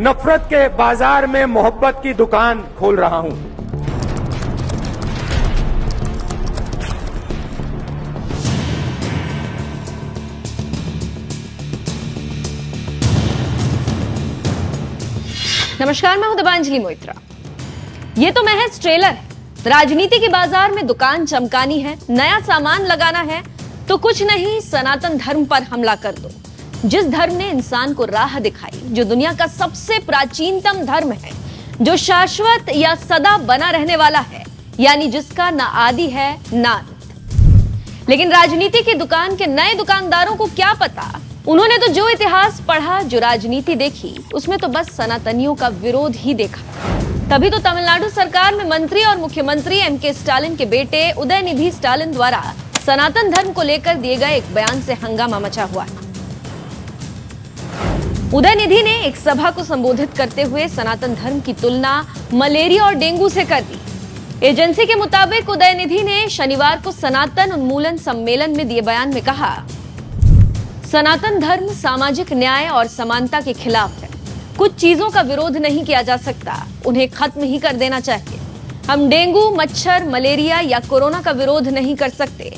नफरत के बाजार में मोहब्बत की दुकान खोल रहा हूं। नमस्कार, मैं हूं दीपांजलि मोइत्रा। ये तो महज ट्रेलर है। राजनीति के बाजार में दुकान चमकानी है, नया सामान लगाना है तो कुछ नहीं, सनातन धर्म पर हमला कर दो। जिस धर्म ने इंसान को राह दिखाई, जो दुनिया का सबसे प्राचीनतम धर्म है, जो शाश्वत या सदा बना रहने वाला है, यानी जिसका ना आदि है ना अंत। लेकिन राजनीति की दुकान के नए दुकानदारों को क्या पता, उन्होंने तो जो इतिहास पढ़ा, जो राजनीति देखी, उसमें तो बस सनातनियों का विरोध ही देखा। तभी तो तमिलनाडु सरकार में मंत्री और मुख्यमंत्री एमके स्टालिन के बेटे उदयनिधि स्टालिन द्वारा सनातन धर्म को लेकर दिए गए एक बयान से हंगामा मचा हुआ है। उदयनिधि ने एक सभा को संबोधित करते हुए सनातन धर्म की तुलना मलेरिया और डेंगू से कर दी। एजेंसी के मुताबिक उदयनिधि ने शनिवार को सनातन उन्मूलन सम्मेलन में दिए बयान में कहा, सनातन धर्म सामाजिक न्याय और समानता के खिलाफ है। कुछ चीजों का विरोध नहीं किया जा सकता, उन्हें खत्म ही कर देना चाहिए। हम डेंगू, मच्छर, मलेरिया या कोरोना का विरोध नहीं कर सकते,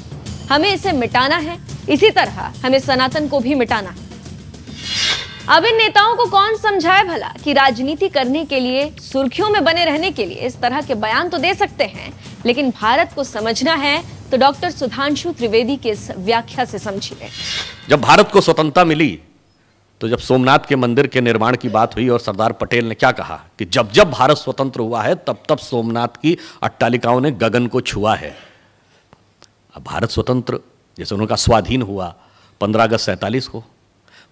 हमें इसे मिटाना है। इसी तरह हमें सनातन को भी मिटाना है। अब इन नेताओं को कौन समझाए भला कि राजनीति करने के लिए, सुर्खियों में बने रहने के लिए इस तरह के बयान तो दे सकते हैं, लेकिन भारत को समझना है तो डॉक्टर सुधांशु त्रिवेदी की इस व्याख्या से समझिए। जब भारत को स्वतंत्रता मिली तो जब सोमनाथ के मंदिर के निर्माण की बात हुई और सरदार पटेल ने क्या कहा कि जब जब भारत स्वतंत्र हुआ है तब तब सोमनाथ की अट्टालिकाओं ने गगन को छुआ है। अब भारत स्वतंत्र जैसे उनका स्वाधीन हुआ 15 अगस्त 47 को,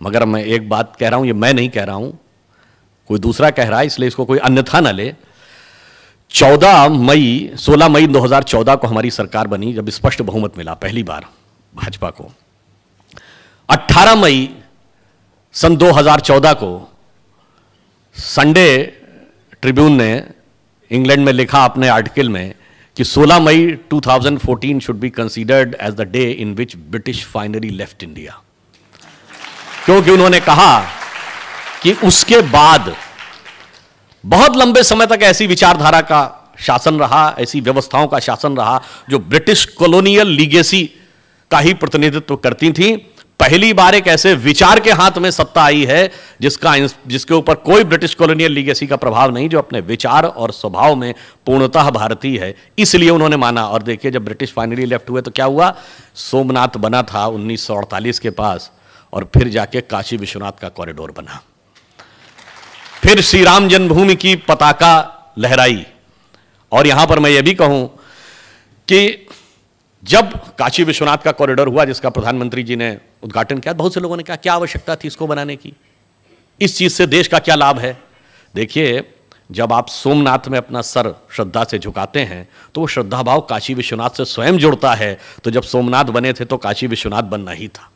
मगर मैं एक बात कह रहा हूं, ये मैं नहीं कह रहा हूं, कोई दूसरा कह रहा है, इसलिए इसको कोई अन्यथा न ले। 16 मई 2014 को हमारी सरकार बनी, जब स्पष्ट बहुमत मिला पहली बार भाजपा को। 18 मई सन 2014 को संडे ट्रिब्यून ने इंग्लैंड में लिखा अपने आर्टिकल में कि 16 May 2014 should be considered as the day in which British finally left India, क्योंकि उन्होंने कहा कि उसके बाद बहुत लंबे समय तक ऐसी विचारधारा का शासन रहा, ऐसी व्यवस्थाओं का शासन रहा जो ब्रिटिश कॉलोनियल लीगेसी का ही प्रतिनिधित्व करती थी। पहली बार एक ऐसे विचार के हाथ में सत्ता आई है जिसके ऊपर कोई ब्रिटिश कॉलोनियल लीगेसी का प्रभाव नहीं, जो अपने विचार और स्वभाव में पूर्णतः भारतीय है। इसलिए उन्होंने माना। और देखिए, जब ब्रिटिश फाइनली लेफ्ट हुए तो क्या हुआ, सोमनाथ बना था 1948 के पास, और फिर जाके काशी विश्वनाथ का कॉरिडोर बना, फिर श्री राम जन्मभूमि की पताका लहराई। और यहां पर मैं यह भी कहूं कि जब काशी विश्वनाथ का कॉरिडोर हुआ, जिसका प्रधानमंत्री जी ने उद्घाटन किया, बहुत से लोगों ने कहा क्या आवश्यकता थी इसको बनाने की, इस चीज से देश का क्या लाभ है। देखिए, जब आप सोमनाथ में अपना सर श्रद्धा से झुकाते हैं तो वो श्रद्धा भाव काशी विश्वनाथ से स्वयं जुड़ता है। तो जब सोमनाथ बने थे तो काशी विश्वनाथ बनना ही था।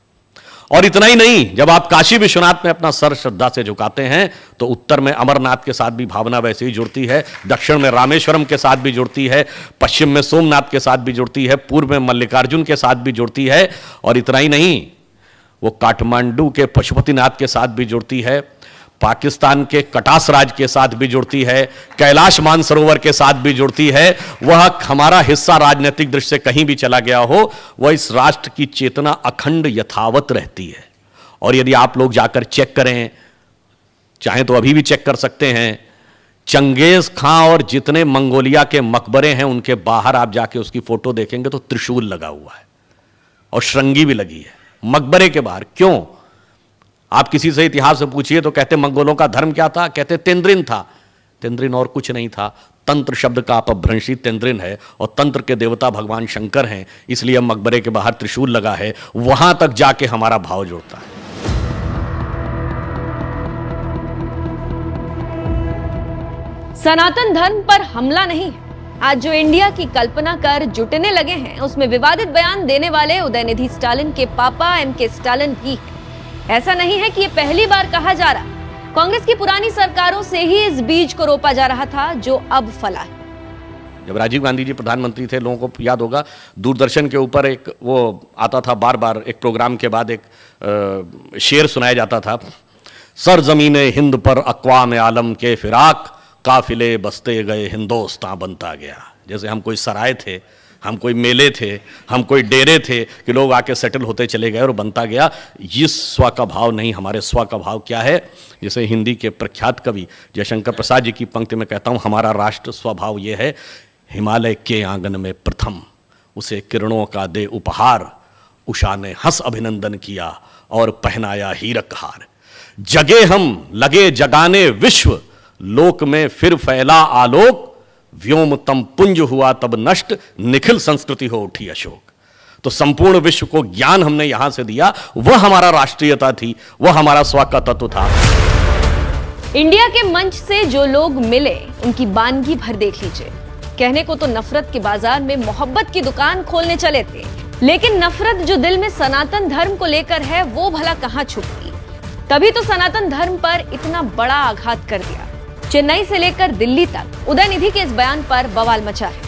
और इतना ही नहीं, जब आप काशी विश्वनाथ में अपना सर श्रद्धा से झुकाते हैं तो उत्तर में अमरनाथ के साथ भी भावना वैसे ही जुड़ती है, दक्षिण में रामेश्वरम के साथ भी जुड़ती है, पश्चिम में सोमनाथ के साथ भी जुड़ती है, पूर्व में मल्लिकार्जुन के साथ भी जुड़ती है। और इतना ही नहीं, वो काठमांडू के पशुपतिनाथ के साथ भी जुड़ती है, पाकिस्तान के कटास राज के साथ भी जुड़ती है, कैलाश मानसरोवर के साथ भी जुड़ती है। वह हमारा हिस्सा राजनीतिक दृष्टि से कहीं भी चला गया हो, वह इस राष्ट्र की चेतना अखंड यथावत रहती है। और यदि आप लोग जाकर चेक करें, चाहे तो अभी भी चेक कर सकते हैं, चंगेज खां और जितने मंगोलिया के मकबरे हैं उनके बाहर आप जाके उसकी फोटो देखेंगे तो त्रिशूल लगा हुआ है और श्रृंगी भी लगी है मकबरे के बाहर। क्यों? आप किसी से इतिहास से पूछिए तो कहते मंगोलों का धर्म क्या था, कहते तेंद्रिन था। तेंद्रिन और कुछ नहीं था, तंत्र शब्द का अपभ्रंशी तेंद्रिन है और तंत्र के देवता भगवान शंकर हैं, इसलिए मकबरे के बाहर त्रिशूल लगा है। वहां तक जाके हमारा भाव जुड़ता है। सनातन धर्म पर हमला नहीं है। आज जो इंडिया की कल्पना कर जुटने लगे हैं, उसमें विवादित बयान देने वाले उदयनिधि स्टालिन के पापा एमके स्टालिन भी हैं। ऐसा नहीं है कि ये पहली बार कहा जा रहा। कांग्रेस की पुरानी सरकारों से ही इस बीज को रोपा जा रहा था जो अब फला है। जब राजीव गांधी जी प्रधानमंत्री थे, लोगों को याद होगा, दूरदर्शन के ऊपर एक वो आता था, बार बार एक प्रोग्राम के बाद एक शेर सुनाया जाता था, सरजमीने हिंद पर अक़वाम आलम के फिराक, काफिले बसते गए हिंदोस्तां बनता गया। जैसे हम कोई सराय थे, हम कोई मेले थे, हम कोई डेरे थे कि लोग आके सेटल होते चले गए और बनता गया। ये स्व का भाव नहीं, हमारे स्व का भाव क्या है? जैसे हिंदी के प्रख्यात कवि जयशंकर प्रसाद जी की पंक्ति में कहता हूँ, हमारा राष्ट्र स्वभाव ये है, हिमालय के आंगन में प्रथम उसे किरणों का दे उपहार, उषा ने हंस अभिनंदन किया और पहनाया हीरक हार। जगे हम लगे जगाने विश्व, लोक में फिर फैला आलोक, व्योम तम पुंज हुआ तब नष्ट, निखिल संस्कृति हो उठी अशोक। तो संपूर्ण विश्व को ज्ञान हमने यहां से दिया, वह हमारा राष्ट्रीयता थी, वह हमारा स्व का तत्व था। इंडिया के मंच से जो लोग मिले उनकी बानगी भर देख लीजिए। कहने को तो नफरत के बाजार में मोहब्बत की दुकान खोलने चले थे, लेकिन नफरत जो दिल में सनातन धर्म को लेकर है वो भला कहां छुपती। तभी तो सनातन धर्म पर इतना बड़ा आघात कर दिया। चेन्नई से लेकर दिल्ली तक उदयनिधि के इस बयान पर बवाल मचा है।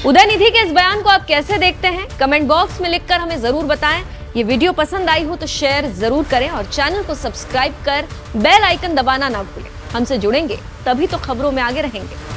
उदयनिधि के इस बयान को आप कैसे देखते हैं? कमेंट बॉक्स में लिखकर हमें जरूर बताएं। ये वीडियो पसंद आई हो तो शेयर जरूर करें और चैनल को सब्सक्राइब कर बेल आइकन दबाना ना भूलें। हमसे जुड़ेंगे तभी तो खबरों में आगे रहेंगे।